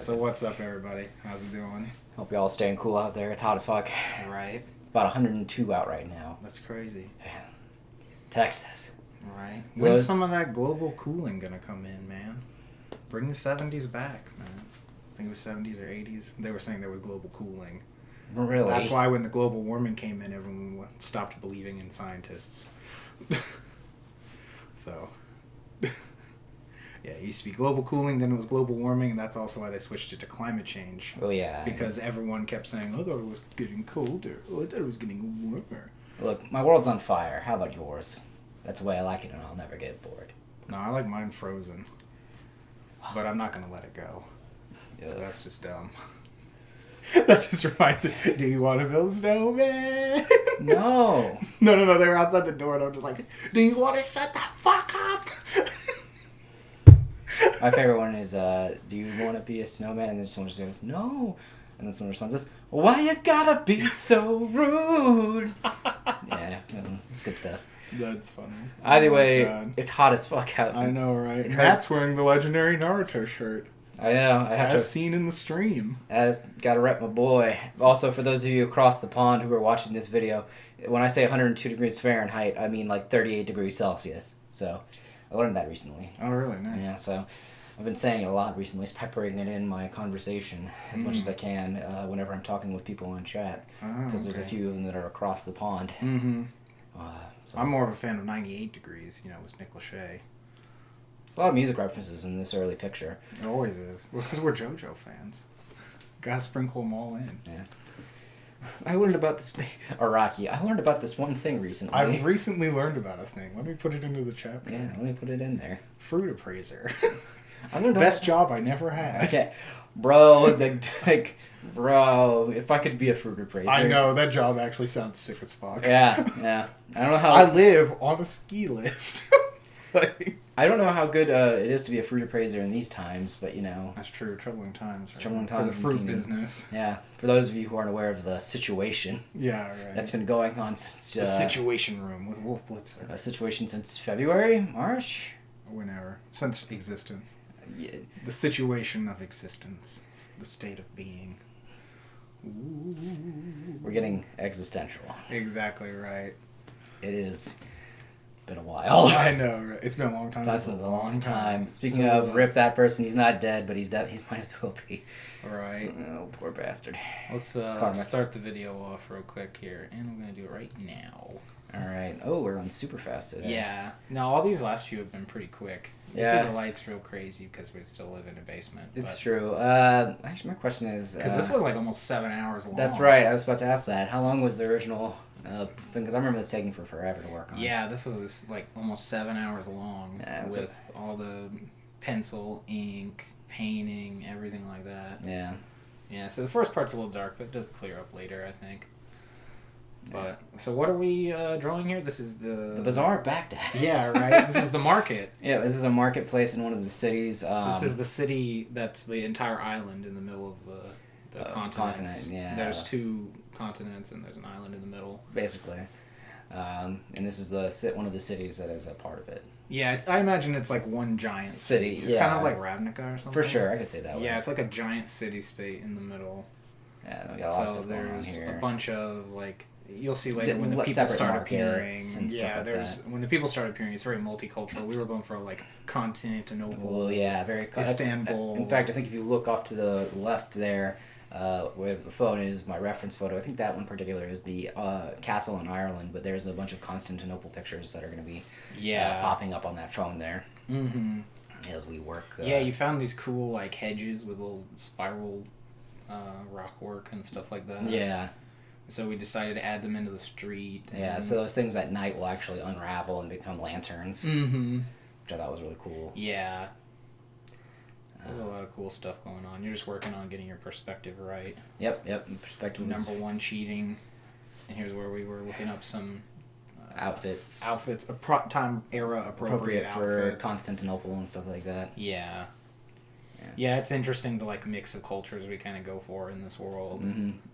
So what's up, everybody? How's it doing? Hope y'all staying cool out there. It's hot as fuck. Right. It's about 102 out right now. That's crazy. Yeah. Texas. Right. When's some of that global cooling gonna come in, man? Bring the 70s back, man. I think it was 70s or 80s. They were saying there was global cooling. Really? That's why when the global warming came in, everyone stopped believing in scientists. So, yeah, it used to be global cooling, then it was global warming, and that's also why they switched it to climate change. Oh, yeah. Because everyone kept saying, I thought it was getting colder. Oh, I thought it was getting warmer. Look, my world's on fire. How about yours? That's the way I like it, and I'll never get bored. No, I like mine frozen. But I'm not going to let it go. Ugh. That's just dumb. That just reminds me, do you want to build a snowman? No. No, they were outside the door, and I'm just like, do you want to shut the fuck up? My favorite one is, do you want to be a snowman? And then someone just goes, no. And then someone responds, why you gotta be so rude? Yeah, it's good stuff. That's funny. Either way, it's hot as fuck out. I know, right? It Matt's hurts. wearing the legendary Naruto shirt. I know. I have As to. seen in the stream. Gotta rep my boy. Also, for those of you across the pond who are watching this video, when I say 102 degrees Fahrenheit, I mean like 38 degrees Celsius. So, I learned that recently. Oh, really? Nice. Yeah, so I've been saying it a lot recently, peppering it in my conversation as much as I can whenever I'm talking with people on chat. Because there's a few of them that are across the pond. Mm-hmm. So I'm more of a fan of 98 degrees, with Nick Lachey. There's a lot of music references in this early picture. It always is. Well, it's because we're JoJo fans. Gotta sprinkle them all in. Yeah. I learned about this... Araki. I learned about this one thing recently. I've recently learned about a thing. Let me put it into the chat. Yeah, let me put it in there. Fruit appraiser. I learned Best job I never had. Okay. Bro, bro, if I could be a fruit appraiser. I know, that job actually sounds sick as fuck. Yeah. I don't know how... I live on a ski lift. I don't know how good it is to be a fruit appraiser in these times, but That's true. Troubling times. Right? Troubling times for the fruit in business. Yeah. For those of you who aren't aware of the situation. Yeah, right. That's been going on since... the Situation Room with Wolf Blitzer. A situation since February? March? Whenever. Since existence. Yeah. The situation of existence. The state of being. Ooh. We're getting existential. Exactly right. It is... been a while. I know, right? It's been a long time. That's a long time. Speaking of, rip that person. He's not dead, but he's dead. He might as well be. Right. Oh, poor bastard. Let's start the video off real quick here, and I'm gonna do it right now. All right. Oh, we're on super fast today. Yeah. No, all these last few have been pretty quick. You see the lights real crazy because we still live in a basement. It's true. Actually, my question is... Because this was like almost 7 hours long. That's right. I was about to ask that. How long was the original thing? Because I remember this taking forever to work on. Yeah, this was like almost 7 hours long with all the pencil, ink, painting, everything like that. Yeah. Yeah, so the first part's a little dark, but it does clear up later, I think. But so what are we drawing here? This is the bazaar of Baghdad. Yeah, right. This is the market. Yeah, this is a marketplace in one of the cities. This is the city that's the entire island in the middle of the continent. Yeah. There's 2 continents and there's an island in the middle. Basically, and this is one of the cities that is a part of it. Yeah, I imagine it's like one giant city. It's kind of like Ravnica or something. For sure, I could say that way. Yeah, it's like a giant city-state in the middle. Yeah, we got a lot of stuff there's going on here. a bunch of you'll see later when the people start appearing. When the people start appearing, it's very multicultural. We were going for Constantinople. Well, yeah, very Istanbul. In fact, I think if you look off to the left there, where the phone is, my reference photo, I think that one in particular is the castle in Ireland, but there's a bunch of Constantinople pictures that are going to be popping up on that phone there. Mm-hmm. As we work. You found these cool hedges with little spiral rock work and stuff like that. Yeah. So we decided to add them into the street. Yeah, so those things at night will actually unravel and become lanterns. Mm-hmm. Which I thought was really cool. Yeah. There's a lot of cool stuff going on. You're just working on getting your perspective right. Yep. Perspective. Number 1 cheating. And here's where we were looking up some... outfits. Time era appropriate for outfits. Constantinople and stuff like that. Yeah. Yeah, it's interesting the like mix of cultures we kind of go for in this world.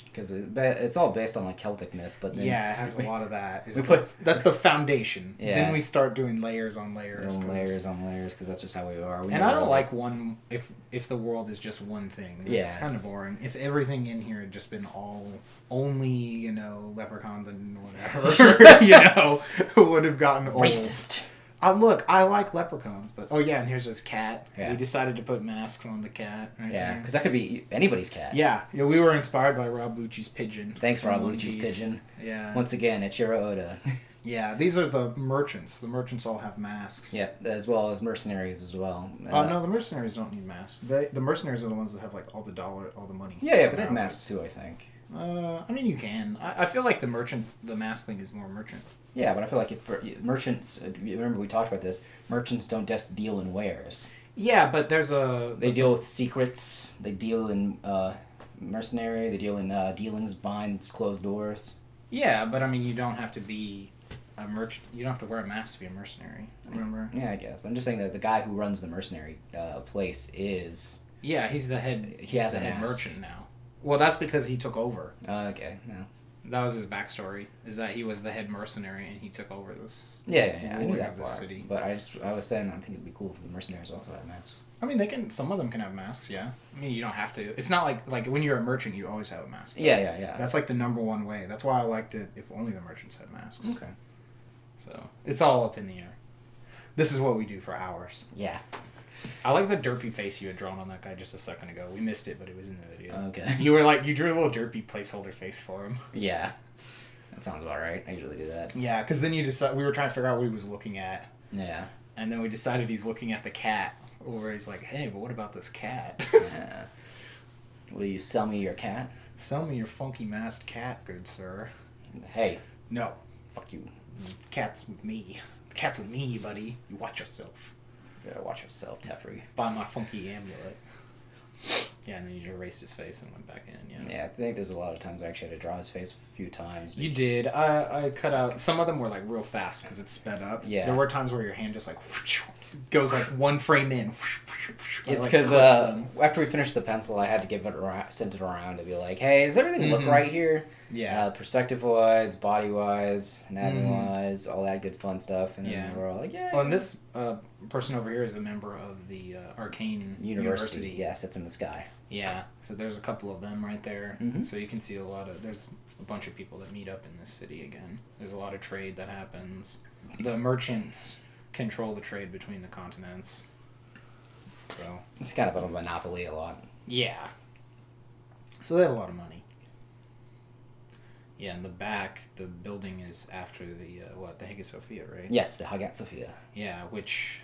Because it's all based on like Celtic myth, but then it has a lot of that. That's the foundation. Yeah. Then we start doing layers on layers. Layers on layers, because that's just how we are. And I don't like one if the world is just one thing. It's kind of boring. If everything in here had just been only leprechauns and whatever, would have gotten old. Racist. Look, I like leprechauns, but and here's this cat. Yeah. We decided to put masks on the cat. Right because that could be anybody's cat. Yeah, we were inspired by Rob Lucci's pigeon. Thanks, Rob Lucci's pigeon. Yeah. Once again, Ichiro Oda. Yeah, these are the merchants. The merchants all have masks. Yeah, as well as mercenaries as well. No, the mercenaries don't need masks. The mercenaries are the ones that have like all the money. Yeah, but they have masks too, I think. I mean, you can. I feel like the mask thing is more merchant. Yeah, but I feel like for merchants, remember we talked about this, merchants don't just deal in wares. Yeah, but they deal with secrets, they deal in mercenary, they deal in dealings behind closed doors. Yeah, but I mean, you don't have to be a merchant, you don't have to wear a mask to be a mercenary, remember? Yeah, I guess, but I'm just saying that the guy who runs the mercenary place is... Yeah, he's the head, he's the head merchant now. Well, that's because he took over. Okay, no. That was his backstory, is that he was the head mercenary and he took over this. Yeah, I knew that part. City. But I was saying, I think it'd be cool if the mercenaries also had masks. I mean, some of them can have masks, yeah. I mean, you don't have to. It's not like when you're a merchant, you always have a mask. Yeah. That's like the number one way. That's why I liked it if only the merchants had masks. Okay. So, it's all up in the air. This is what we do for hours. Yeah. I like the derpy face you had drawn on that guy just a second ago. We missed it, but it was in the video. Okay. You drew a little derpy placeholder face for him. Yeah. That sounds about right. I usually do that. Yeah, because then we were trying to figure out what he was looking at. Yeah. And then we decided he's looking at the cat, or he's like, hey, but what about this cat? Yeah. Will you sell me your cat? Sell me your funky masked cat, good sir. Hey. No. Fuck you. Cat's with me. The cat's with me, buddy. You watch yourself. You gotta watch yourself, Teffrey. Buy my funky amulet. Yeah, and then you erased his face and went back in, Yeah, I think there's a lot of times I actually had to draw his face a few times. You did. I cut out... Some of them were, like, real fast because it's sped up. Yeah. There were times where your hand just, like, goes, like, one frame in. It's because after we finished the pencil, I had to send it around to be like, hey, does everything look right here? Yeah. Perspective-wise, body-wise, anatomy-wise, all that good fun stuff. And then we're all like, yeah. Well, and this person over here is a member of the Arcane University. Yeah, sits in the sky. Yeah, so there's a couple of them right there. Mm-hmm. So you can see there's a bunch of people that meet up in this city again. There's a lot of trade that happens. The merchants control the trade between the continents. So it's kind of a monopoly a lot. Yeah. So they have a lot of money. Yeah, in the back, the building is after the Hagia Sophia, right? Yes, the Hagia Sophia. Yeah, which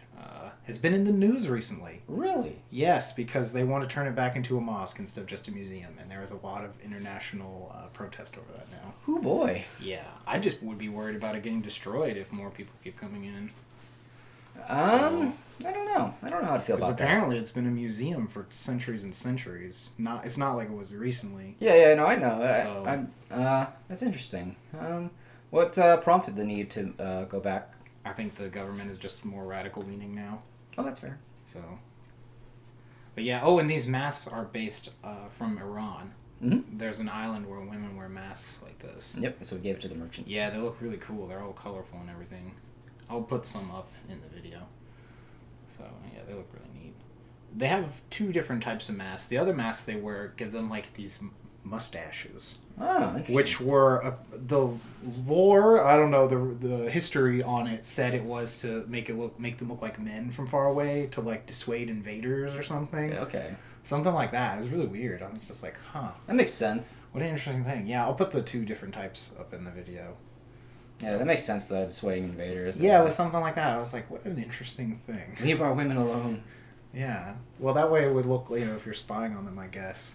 has been in the news recently. Really? Yes, because they want to turn it back into a mosque instead of just a museum, and there is a lot of international protest over that now. Oh boy. Yeah, I just would be worried about it getting destroyed if more people keep coming in. I don't know. I don't know how to feel about that. Because apparently it's been a museum for centuries and centuries. It's not like it was recently. Yeah, no, I know. So, that's interesting. What prompted the need to go back? I think the government is just more radical leaning now. Oh, that's fair. So, but yeah. And these masks are based from Iran. Mm-hmm. There's an island where women wear masks like this. Yep. So we gave it to the merchants. Yeah, they look really cool. They're all colorful and everything. I'll put some up in the video. So, yeah, they look really neat. They have two different types of masks. The other masks they wear give them, like, these mustaches. Oh, interesting. Which were, the lore, I don't know, the history on it said it was to make them look like men from far away, to, like, dissuade invaders or something. Okay. Something like that. It was really weird. I was just like, huh. That makes sense. What an interesting thing. Yeah, I'll put the two different types up in the video. Yeah, that makes sense, though, dissuading invaders. Yeah, it was something like that. I was like, what an interesting thing. Leave our women alone. Yeah. Well, that way it would look, if you're spying on them, I guess,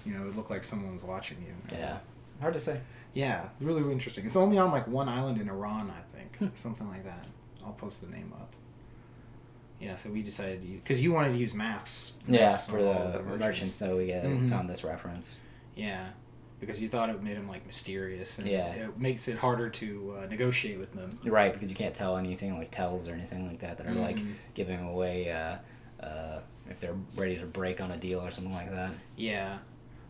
it would look like someone's watching you. Yeah. Hard to say. Yeah, really, really interesting. It's only on, one island in Iran, I think. Something like that. I'll post the name up. Yeah, so we decided because you wanted to use masks. Yeah, for the merchants, so we found this reference. Yeah. Because you thought it made them, mysterious, and it makes it harder to negotiate with them. Right, because you can't tell anything, tells or anything like that are, giving away if they're ready to break on a deal or something like that. Yeah.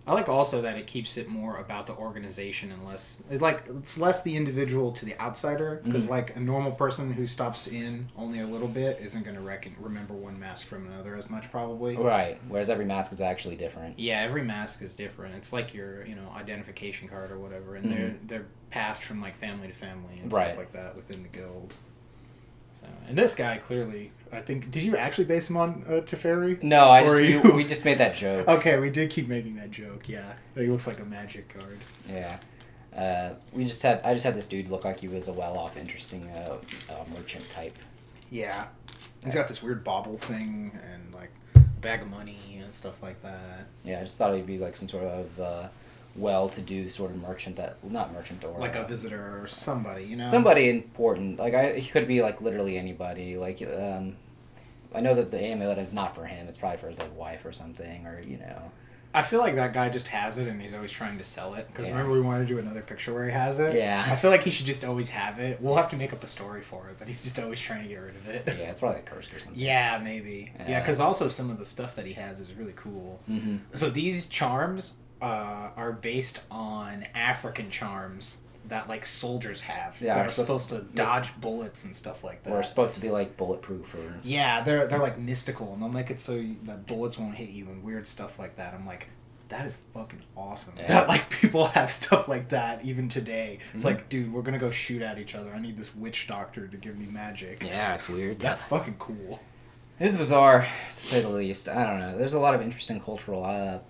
I like also that it keeps it more about the organization and less it's less the individual to the outsider, because like a normal person who stops in only a little bit isn't going to remember one mask from another as much probably. Right. Whereas every mask is actually different. Yeah, every mask is different. It's like your identification card or whatever, and they're passed from like family to family and stuff like that within the guild. So, and this guy clearly, I think, did you actually base him on Teferi? No, we just made that joke. Okay, we did keep making that joke. Yeah, he looks like a magic card. Yeah, I just had this dude look like he was a well-off, interesting merchant type. Yeah, he's got this weird bauble thing and like a bag of money and stuff like that. Yeah, I just thought he'd be like some sort of well-to-do sort of merchant not merchant or like a visitor or somebody, somebody important. Like he could be like literally anybody. Like I know that the amulet is not for him. It's probably for his like wife or something, or I feel like that guy just has it and he's always trying to sell it. Because remember we wanted to do another picture where he has it? Yeah. I feel like he should just always have it. We'll have to make up a story for it, but he's just always trying to get rid of it. Yeah, it's probably like cursed or something. Yeah, maybe. Yeah, because also some of the stuff that he has is really cool. Mm-hmm. So these charms are based on African charms that like soldiers have that are supposed to dodge bullets and stuff like that. Or supposed to be like bulletproof or... Yeah, they're like mystical and they'll make it so that bullets won't hit you and weird stuff like that. I'm like, that is fucking awesome. Yeah. That like people have stuff like that even today. It's like, dude, we're gonna go shoot at each other. I need this witch doctor to give me magic. Yeah, it's weird. That's fucking cool. It is bizarre, to say the least. I don't know. There's a lot of interesting cultural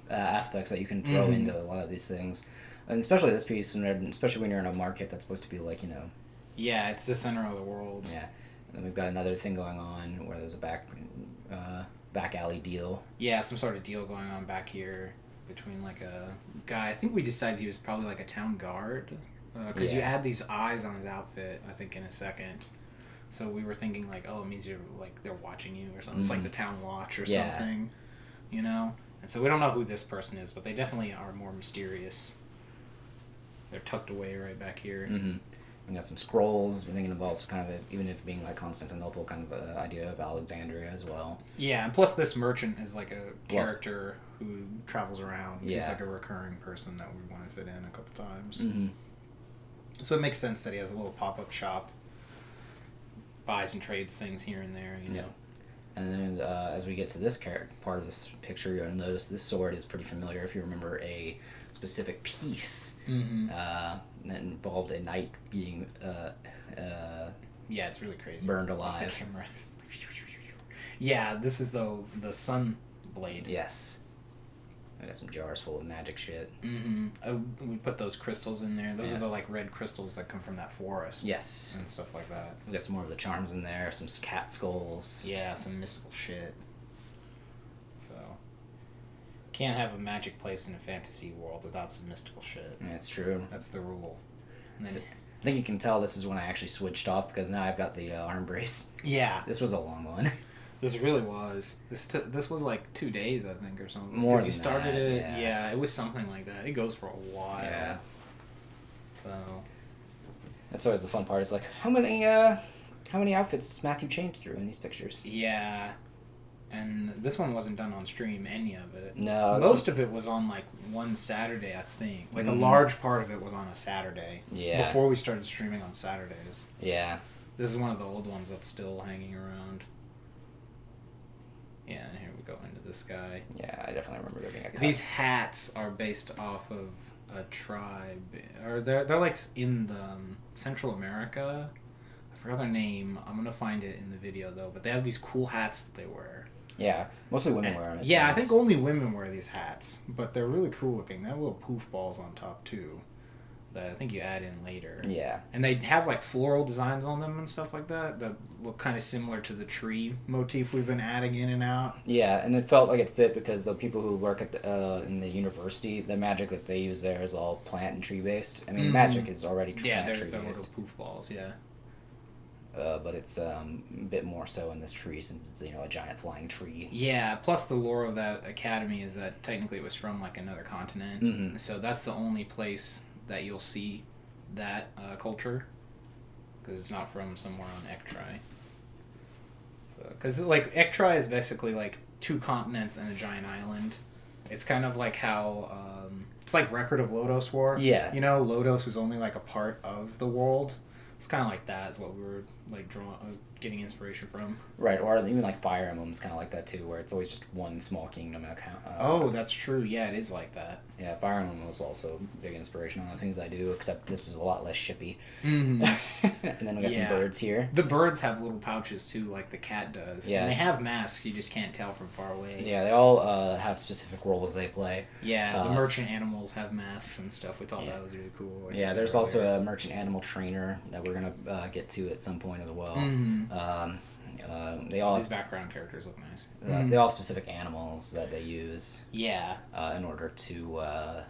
aspects that you can throw into a lot of these things. And especially this piece, especially when you're in a market that's supposed to be like, Yeah, it's the center of the world. Yeah. And then we've got another thing going on where there's a back alley deal. Yeah, some sort of deal going on back here between like a guy. I think we decided he was probably like a town guard. Because you add these eyes on his outfit, I think, in a second. So we were thinking like, oh, it means you're like they're watching you or something. It's like the town watch or something, And so we don't know who this person is, but they definitely are more mysterious. They're tucked away right back here. Mm-hmm. We got some scrolls. We're thinking of also kind of even if being like Constantinople, kind of an idea of Alexandria as well. Yeah, and plus this merchant is like a character who travels around. Yeah. He's like a recurring person that we want to fit in a couple times. Mm-hmm. So it makes sense that he has a little pop-up shop. Buys and trades things here and there, Yeah. And then as we get to this part of this picture, you'll notice this sword is pretty familiar if you remember a specific piece that involved a knight being it's really crazy. Burned alive. Yeah, this is the sun blade. Yes. I got some jars full of magic shit. We put those crystals in there. Those are the like red crystals that come from that forest. Yes. And stuff like that. We got some more of the charms in there. Some cat skulls. Yeah, some mystical shit. So, can't have a magic place in a fantasy world without some mystical shit. Yeah, it's true. That's the rule. And then, I think you can tell this is when I actually switched off because now I've got the arm brace. Yeah. This was a long one. This really was. This was like 2 days, I think, or something. More than you started that, it. Yeah, it was something like that. It goes for a while. Yeah. So. That's always the fun part. It's like how many outfits does Matthew change through in these pictures? Yeah. And this one wasn't done on stream, any of it. No. Most of it was on like one Saturday, I think. Like a large part of it was on a Saturday. Yeah. Before we started streaming on Saturdays. Yeah. This is one of the old ones that's still hanging around. Yeah, and here we go into this guy. Yeah, I definitely remember there being a cut. These hats are based off of a tribe, or they're like in the Central America. I forgot their name. I'm gonna find it in the video though. But they have these cool hats that they wear. Yeah, mostly women wear them. Yeah, I think only women wear these hats, but they're really cool looking. They have little poof balls on top too, that I think you add in later. Yeah. And they have like floral designs on them and stuff like that look kind of similar to the tree motif we've been adding in and out. Yeah, and it felt like it fit because the people who work at in the university, the magic that they use there is all plant and tree based. I mean, magic is already tree based. Yeah, there's their little poof balls. Yeah. But it's a bit more so in this tree since it's a giant flying tree. Yeah. Plus the lore of that academy is that technically it was from like another continent, so that's the only place that you'll see that culture, because it's not from somewhere on Echtrai. So, because like Echtrai is basically like 2 continents and a giant island. It's kind of like how it's like Record of Lodos War. Yeah. You know, Lodos is only like a part of the world. It's kind of like that. Is what we were like getting inspiration from. Right, or even like Fire Emblem's kind of like that too, where it's always just one small kingdom. Oh, that's true. Yeah, it is like that. Yeah, Fire Emblem was also big inspiration on the things I do, except this is a lot less shippy. Mm-hmm. And then we got some birds here. The birds have little pouches too, like the cat does. Yeah. And they have masks. You just can't tell from far away. Yeah, they all have specific roles they play. Yeah, the merchant animals have masks and stuff. We thought that was really cool. Like yeah, there's also a merchant animal trainer that we're gonna get to at some point as well. Mm-hmm. They all these background characters look nice. They all have specific animals that they use. Yeah. In order to.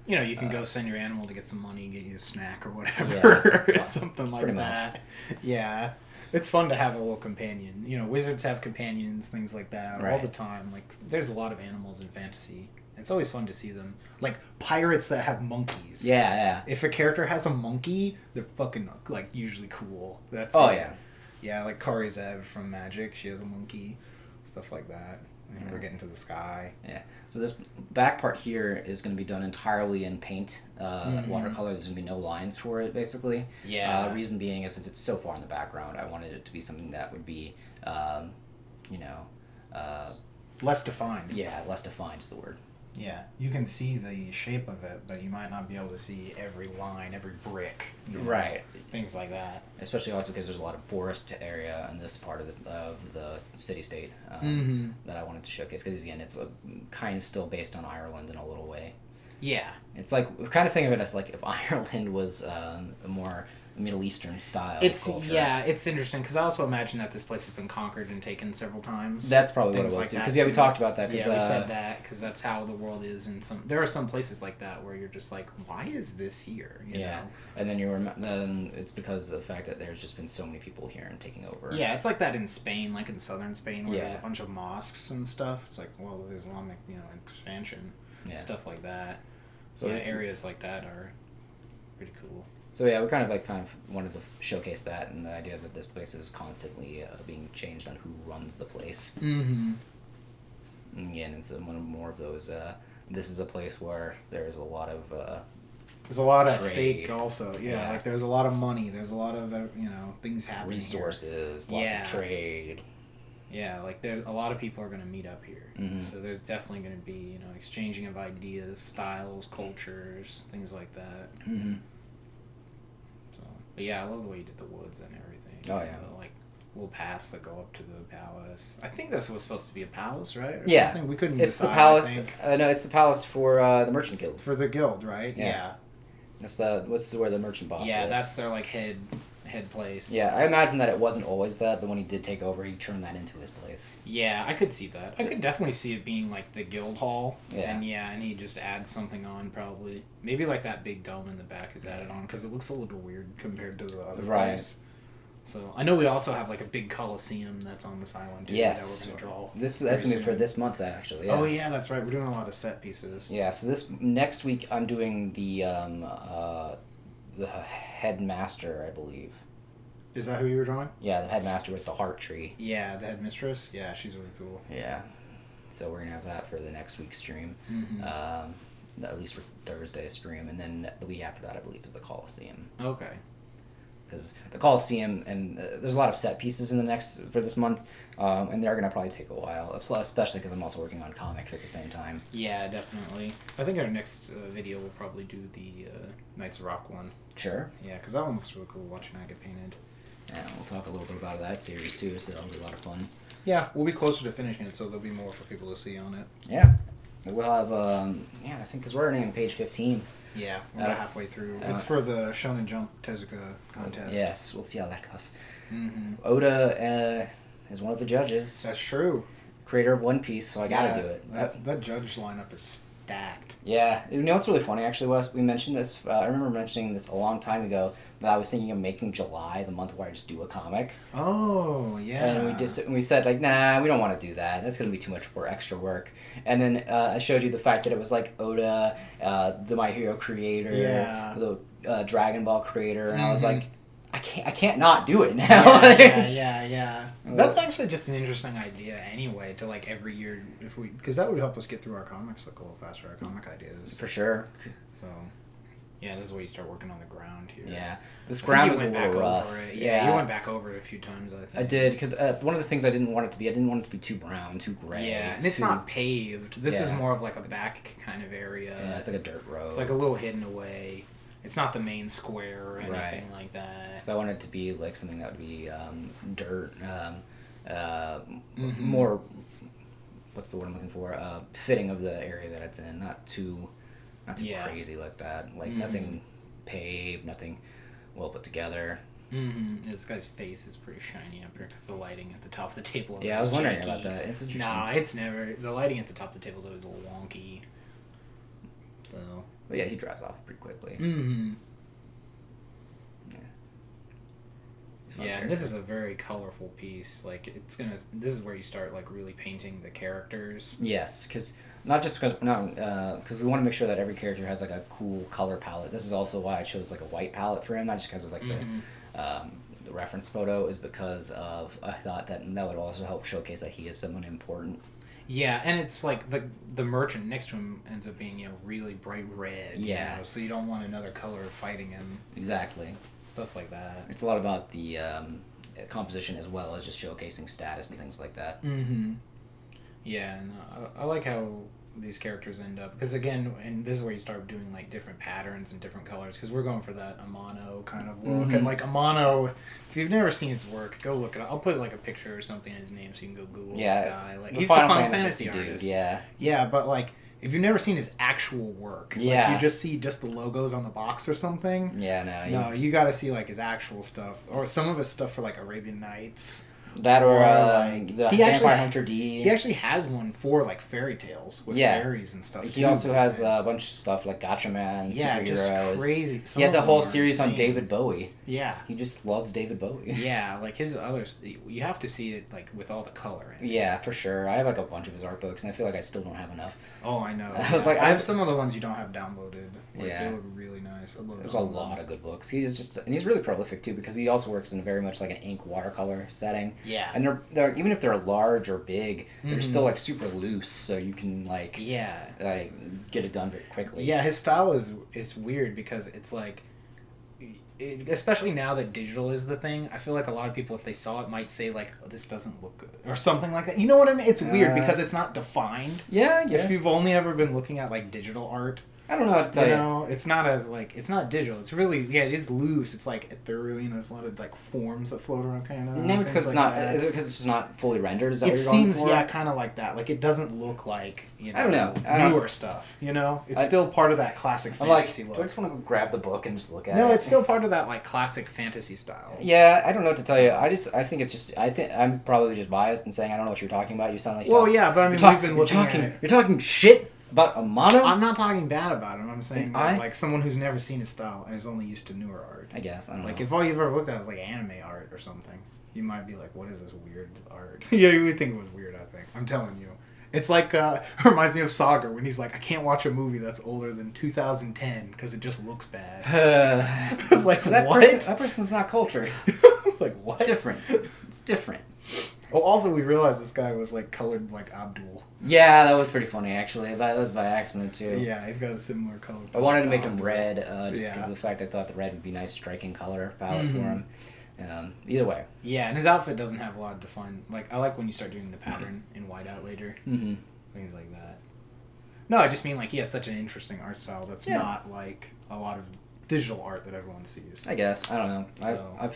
You know, you can go send your animal to get some money, get you a snack or whatever, or something like that. Much. Yeah. It's fun to have a little companion. You know, wizards have companions, things like that, all the time. Like, there's a lot of animals in fantasy. It's always fun to see them. Like, pirates that have monkeys. Yeah, yeah. If a character has a monkey, they're fucking, like, usually cool. That's yeah. Yeah, like Kari Zev from Magic, she has a monkey. Stuff like that. And we're getting to the sky. Yeah. So this back part here is going to be done entirely in paint, watercolor. There's going to be no lines for it, basically. Yeah. Reason being is since it's so far in the background, I wanted it to be something that would be, less defined. Yeah, less defined is the word. Yeah, you can see the shape of it, but you might not be able to see every line, every brick. Right. Things like that. Especially also because there's a lot of forest area in this part of the city-state that I wanted to showcase. Because, again, it's kind of still based on Ireland in a little way. Yeah. It's like, we kind of think of it as like if Ireland was a more Middle Eastern style culture. Yeah, it's interesting because I also imagine that this place has been conquered and taken several times. That's probably what it was, because we talked about that. We said that because that's how the world is. There are some places like that where you're just like, why is this here? You know? And then then it's because of the fact that there's just been so many people here and taking over. Yeah, it's like that in Spain, like in southern Spain, where there's a bunch of mosques and stuff. It's like, well, the Islamic, expansion, stuff like that. So areas like that are pretty cool. So yeah, we kind of wanted to showcase that and the idea that this place is constantly being changed on who runs the place. Mm-hmm. And again, it's one of more of those. This is a place where there's a lot of. There's a lot at stake, also. Yeah, like there's a lot of money. There's a lot of things happening. Resources, lots of trade. Yeah, like there's a lot of people are going to meet up here. Mm-hmm. So there's definitely going to be exchanging of ideas, styles, cultures, things like that. Mm-hmm. But yeah, I love the way you did the woods and everything. Oh, yeah. Like, little paths that go up to the palace. I think this was supposed to be a palace, right? Or yeah. something? We couldn't It's decide, the palace. I think. No, it's the palace for the Merchant Guild. For the guild, right? Yeah. That's where the merchant boss is. Yeah, that's their, head place. Yeah, I imagine that it wasn't always that, but when he did take over, he turned that into his place. Yeah, I could see that. I could definitely see it being, the guild hall. Yeah. And he just adds something on, probably. Maybe, that big dome in the back is added on, because it looks a little weird compared to the other place. So, I know we also have, a big coliseum that's on this island, too. Yes. That we're going to draw. That's going to be for this month, actually. Yeah. Oh, yeah, that's right. We're doing a lot of set pieces. Yeah, so next week, I'm doing the headmaster, I believe. Is that who you were drawing? Yeah, the headmaster with the heart tree. Yeah, the headmistress. Yeah, she's really cool. Yeah. So we're going to have that for the next week's stream. Mm-hmm. At least for Thursday's stream. And then the week after that, I believe, is the Coliseum. Okay. Because the Coliseum, and there's a lot of set pieces for this month, and they're going to probably take a while, especially because I'm also working on comics at the same time. Yeah, definitely. I think our next video will probably do the Knights of Rock one. Sure. Yeah, because that one looks really cool watching that get painted. Yeah, we'll talk a little bit about that series too, so that'll be a lot of fun. Yeah, we'll be closer to finishing it, so there'll be more for people to see on it. Yeah. We'll have, I think, because we're already on page 15. Yeah, we're about halfway through. It's for the Shonen Jump Tezuka contest. Yes, we'll see how that goes. Mm-hmm. Oda is one of the judges. That's true. Creator of One Piece, so I gotta do it. That judge lineup is stacked. Yeah. You know what's really funny, actually, Wes? We mentioned this, I remember mentioning this a long time ago, that I was thinking of making July the month where I just do a comic. Oh, yeah. And we said, nah, we don't want to do that. That's going to be too much extra work. And then I showed you the fact that it was Oda, the My Hero creator, the Dragon Ball creator, and I was like, I can't not do it now. Yeah. That's actually just an interesting idea anyway, to like every year, because that would help us get through our comics like a little faster, our comic ideas. For sure. So, yeah, this is where you start working on the ground here. Yeah, this ground was a little rough. Yeah, you went back over it a few times, I think. I did, because one of the things I didn't want it to be too brown, too gray. Yeah, and it's not paved. This is more of like a back kind of area. Yeah, it's like a dirt road. It's like a little hidden away. It's not the main square or anything like that. So I wanted it to be like something that would be dirt, more, what's the word I'm looking for? Fitting of the area that it's in, not too crazy like that. Like nothing paved, nothing well put together. Mm-hmm. This guy's face is pretty shiny up here because the lighting at the top of the table is I was wondering about that. It's interesting. Nah, it's never. The lighting at the top of the table is always a little wonky. So. But yeah, he dries off pretty quickly. Mm-hmm. Yeah, and this is a very colorful piece. Like, this is where you start, like, really painting the characters. Yes, because because we want to make sure that every character has, like, a cool color palette. This is also why I chose, like, a white palette for him, not just because of, like, the reference photo, is because of, I thought that would also help showcase that he is someone important. Yeah, and it's like the merchant next to him ends up being, really bright red. Yeah. So you don't want another color fighting him. Exactly. Stuff like that. It's a lot about the composition as well as just showcasing status and things like that. Mm-hmm. Yeah, and I like how these characters end up, because again, and this is where you start doing like different patterns and different colors, because we're going for that Amano kind of look. And like Amano, if you've never seen his work, go look it up. I'll put like a picture or something in his name so you can go Google this guy. Like, he's the Final Fantasy artist. Dude, yeah, but like if you've never seen his actual work, like you just see just the logos on the box or something. You got to see like his actual stuff, or some of his stuff for like Arabian Nights. That or like the Vampire Hunter D. He actually has one for like fairy tales with fairies and stuff. He also has a bunch of stuff like Gatchaman, superheroes. Just crazy. He has a whole series on David Bowie. Yeah, he just loves David Bowie. Yeah, like his others, you have to see it like with all the color in it. Yeah, for sure. I have like a bunch of his art books, and I feel like I still don't have enough. Oh, I know. I was like, I have some of the ones you don't have downloaded. Like, they look really nice. There's a lot of good books. And he's really prolific too, because he also works in very much like an ink watercolor setting. Yeah, and they're even if they're large or big, they're still like super loose, so you can like get it done very quickly. Yeah, his style is weird because it's like, especially now that digital is the thing, I feel like a lot of people, if they saw it, might say like, oh, this doesn't look good or something like that. You know what I mean? It's weird because it's not defined. Yeah, I guess. If you've only ever been looking at like digital art, I don't know what to tell you. It's not as like, it's not digital. It's really, it is loose. It's like ethereal. There's a lot of like forms that float around kind of. Maybe it's because it's not. Is it because it's just not fully rendered? Is that it seems kind of like that. Like it doesn't look like I don't know newer stuff. It's still part of that classic fantasy look. Do I just want to go grab the book and just look at it? No, it's still part of that like classic fantasy style. Yeah, I don't know what to tell you. I think it's just. I think I'm probably just biased in saying I don't know what you're talking about. You sound like. But I mean, we've been looking at it. You're talking shit about Amano? I'm not talking bad about him. I'm saying like someone who's never seen his style and is only used to newer art. I guess. I don't know. Like if all you've ever looked at is like anime art or something, you might be like, what is this weird art? Yeah, you would think it was weird, I think. I'm telling you. It's like, reminds me of Saga when he's like, I can't watch a movie that's older than 2010 because it just looks bad. I was like, what? That person's not cultured. It's like, what? It's different. It's different. Oh, also, we realized this guy was like colored like Abdul. Yeah, that was pretty funny actually. That was by accident too. Yeah, he's got a similar color. I wanted to make him red just because of the fact I thought the red would be a nice striking color palette for him. Either way. Yeah, and his outfit doesn't have a lot of defined. Like I like when you start doing the pattern in whiteout later. Mm-hmm. Things like that. No, I just mean like he has such an interesting art style that's not like a lot of digital art that everyone sees. I guess I don't know. So,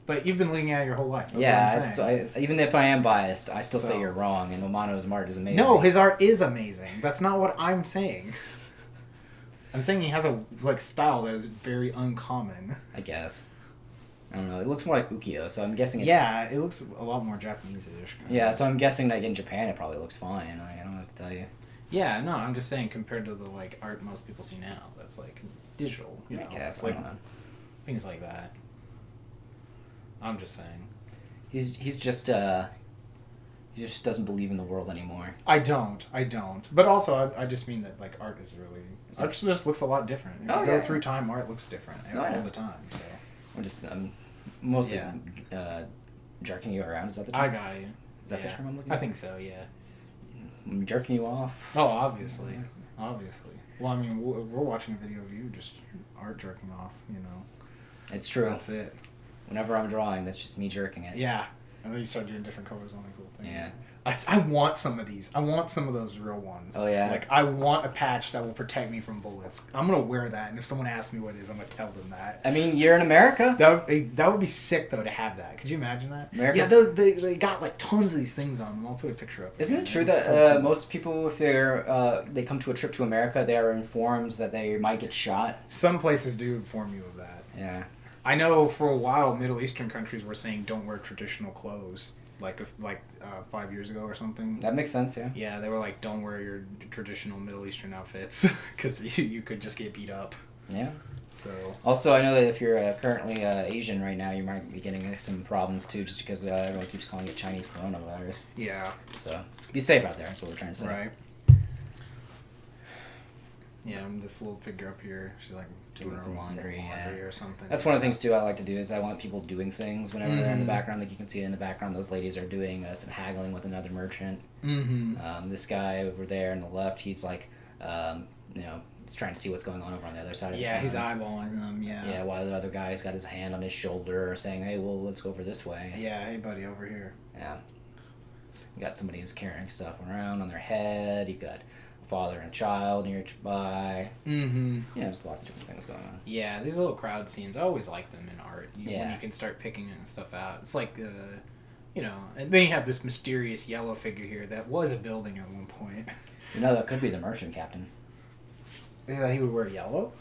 but you've been looking at it your whole life. That's what I'm saying. Even if I am biased, I still say you're wrong. And Omano's art is amazing. No, his art is amazing. That's not what I'm saying. I'm saying he has a style that is very uncommon. I guess. I don't know. It looks more like ukiyo, so I'm guessing it's... Yeah, it looks a lot more Japanese-ish. Yeah, so I'm guessing like in Japan it probably looks fine. I don't have to tell you. Yeah, no, I'm just saying compared to the art most people see now, that's like digital. I guess. Like, I don't know. Things like that. I'm just saying. He just doesn't believe in the world anymore. I don't. But also, I just mean that art is really... Art just looks a lot different. If you go through time, art looks different all the time. So I'm Mostly jerking you around. Is that the term? I got you. Is that the term I'm looking I for? think so, yeah. I'm jerking you off. Oh, obviously. Obviously. Well, I mean, we're watching a video of you just art jerking off, you know. It's true. That's it. Whenever I'm drawing, that's just me jerking it. Yeah. And then you start doing different colors on these little things. Yeah. I want some of these. I want some of those real ones. Oh, yeah? Like, I want a patch that will protect me from bullets. I'm going to wear that, and if someone asks me what it is, I'm going to tell them that. I mean, you're in America. That would be sick, though, to have that. Could you imagine that? America's... Yeah, they got, like, tons of these things on them. I'll put a picture up. Isn't it true that so cool. most people, if they come to a trip to America, they are informed that they might get shot? Some places do inform you of that. Yeah. I know for a while, Middle Eastern countries were saying don't wear traditional clothes. Like 5 years ago or something. That makes sense, yeah. Yeah, they were like, don't wear your traditional Middle Eastern outfits because you could just get beat up. Yeah. So. Also, I know that if you're currently Asian right now, you might be getting some problems too, just because everyone keeps calling it Chinese coronavirus. Yeah. So be safe out there. That's what we're trying to say. Right. Yeah, this little figure up here. She's like doing some laundry or something. That's one of the things too I like to do is I want people doing things whenever they're in the background. Like you can see in the background, those ladies are doing some haggling with another merchant. Mm-hmm. This guy over there on the left, he's like, he's trying to see what's going on over on the other side of the Yeah, he's eyeballing them. Yeah. Yeah, while the other guy's got his hand on his shoulder, saying, "Hey, well, let's go over this way." Yeah, hey buddy, over here. Yeah. You got somebody who's carrying stuff around on their head. You got father and child nearby. Mm-hmm. Yeah, there's lots of different things going on. Yeah, these little crowd scenes, I always like them in art. When Yeah. you can start picking stuff out. It's like, and then you have this mysterious yellow figure here that was a building at one point. You know, that could be the merchant captain. Yeah, he would wear yellow?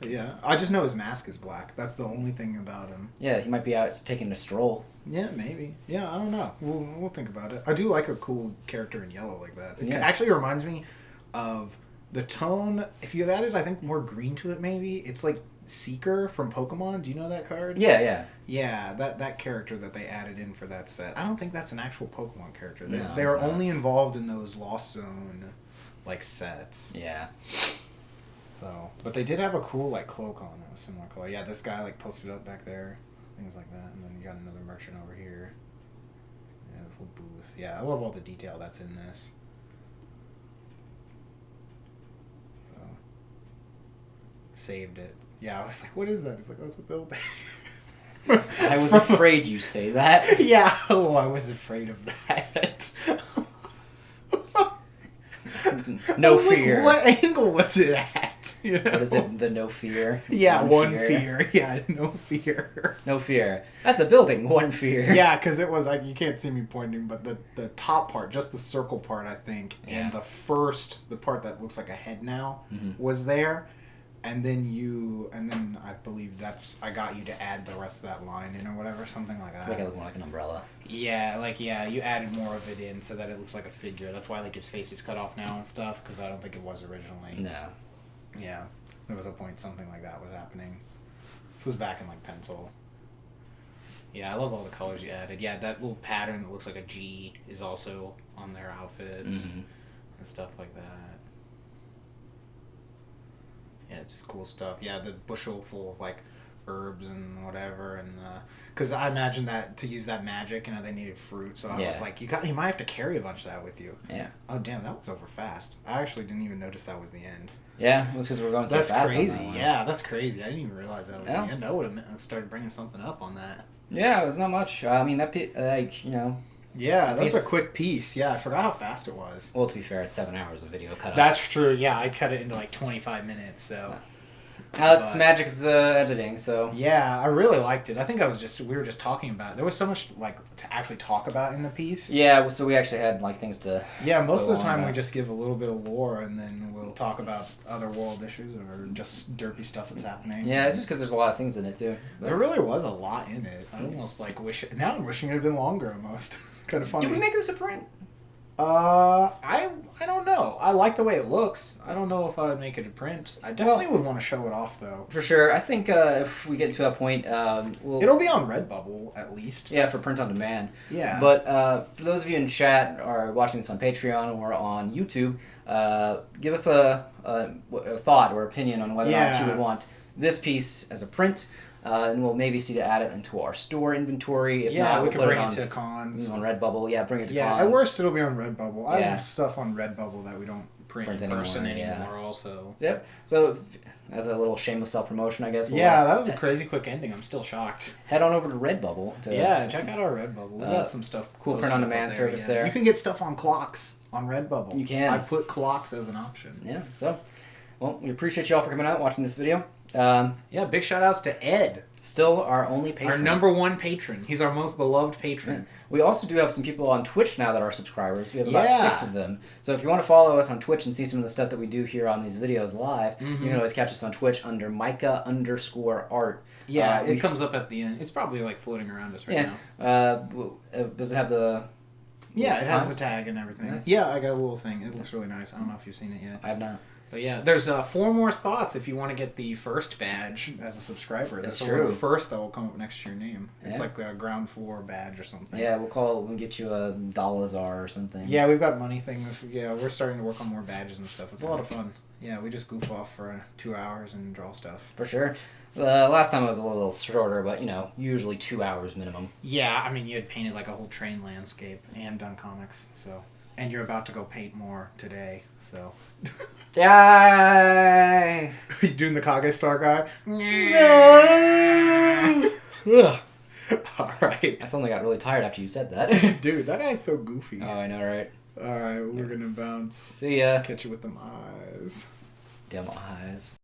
Yeah. I just know his mask is black. That's the only thing about him. Yeah, he might be out taking a stroll. Yeah, maybe. Yeah, I don't know. We'll think about it. I do like a cool character in yellow like that. It actually reminds me of the tone. If you added, I think, more green to it, maybe. It's like Seeker from Pokemon. Do you know that card? Yeah. Yeah, that character that they added in for that set. I don't think that's an actual Pokemon character. No, they were only involved in those Lost Zone, sets. Yeah. So, but they did have a cool, cloak on a similar color. Yeah, this guy, posted up back there. Things like that. And then you got another merchant over here. Yeah, this little booth. Yeah, I love all the detail that's in this. So, saved it. Yeah, I was like, what is that? He's like, oh, it's a building. I was afraid you'd say that. Yeah, I was afraid of that. No fear. What angle was it at? You know? What is it? The no fear? Yeah, one fear. Yeah, no fear. No fear. That's a building. One fear. Yeah, because it was you can't see me pointing, but the top part, just the circle part, I think, and the part that looks like a head now was there. And then I believe I got you to add the rest of that line in or whatever, something like that. To make it look more like an umbrella. Yeah, you added more of it in so that it looks like a figure. That's why his face is cut off now and stuff, because I don't think it was originally. No. Yeah, there was a point something like that was happening. This was back in pencil. Yeah, I love all the colors you added. Yeah, that little pattern that looks like a G is also on their outfits and stuff like that. Yeah, just cool stuff. Yeah, the bushel full of herbs and whatever, and because I imagine that to use that magic, they needed fruit, so I was like, you might have to carry a bunch of that with you. Yeah. Oh damn, that was over fast. I actually didn't even notice that was the end. Yeah, it was because we were going so fast. That's crazy. On that Yeah, that's crazy. I didn't even realize that was the end. I would have started bringing something up on that. Yeah, it was not much. I mean, Yeah, that was a quick piece. Yeah, I forgot how fast it was. Well, to be fair, it's 7 hours of video cut. That's true. Yeah, I cut it into 25 minutes. So. It's the magic of the editing. So. Yeah, I really liked it. I think we were just talking about it. There was so much to actually talk about in the piece. Yeah, so we actually had things to. Yeah, most of the time we just give a little bit of lore and then we'll talk about other world issues or just derpy stuff that's happening. Yeah, it's just because there's a lot of things in it too. But there really was a lot in it. I almost now I'm wishing it had been longer almost. Kind of funny. Did we make this a print? I don't know. I like the way it looks. I don't know if I would make it a print. I definitely would want to show it off though. For sure. I think if we get to that point, it'll be on Redbubble at least. Yeah, for print on demand. Yeah. But for those of you in chat or watching this on Patreon or on YouTube, give us a thought or opinion on whether or not you would want this piece as a print. And we'll maybe see to add it into our store inventory. If not, we we'll can put bring it it on, to cons. on Redbubble. Yeah, bring it to Yeah, cons. at worst it'll be on Redbubble. I Yeah. have stuff on Redbubble that we don't Print in person anymore also. Yep. So, as a little shameless self-promotion, I guess. We'll, that was a crazy quick ending. I'm still shocked. head on over to Redbubble. To, Check out our Redbubble. We got some stuff. Cool print-on-demand service there. You can get stuff on clocks on Redbubble. You can. I put clocks as an option. Yeah, so, well, we appreciate you all for coming out, watching this video. Big shout outs to Ed. Still our only patron. Our number one patron. He's our most beloved patron. Yeah. We also do have some people on Twitch now that are subscribers. We have about 6 of them. So if you want to follow us on Twitch and see some of the stuff that we do here on these videos live, you can always catch us on Twitch under Maeca_art. Yeah, it comes up at the end. It's probably like floating around us right now. Does it have the... Yeah, it has the tag and everything. Nice. Yeah, I got a little thing. It looks really nice. I don't know if you've seen it yet. I have not. But yeah, there's 4 more spots if you want to get the first badge as a subscriber. That's the true. First that will come up next to your name. It's Yeah. like a ground floor badge or something. Yeah, we'll get you a Dolazar or something. Yeah, we've got money things. Yeah, we're starting to work on more badges and stuff. It's a lot of fun. Yeah, we just goof off for 2 hours and draw stuff. For sure. Last time it was a little shorter, but, usually 2 hours minimum. Yeah, I mean, you had painted like a whole train landscape. And done comics, so... And you're about to go paint more today, so... Yeah. You doing the Kage Star guy? No. Alright. I suddenly got really tired after you said that. Dude, that guy's so goofy. Oh, I know, right? Alright, we're gonna bounce. See ya. Catch you with them eyes. Dim eyes.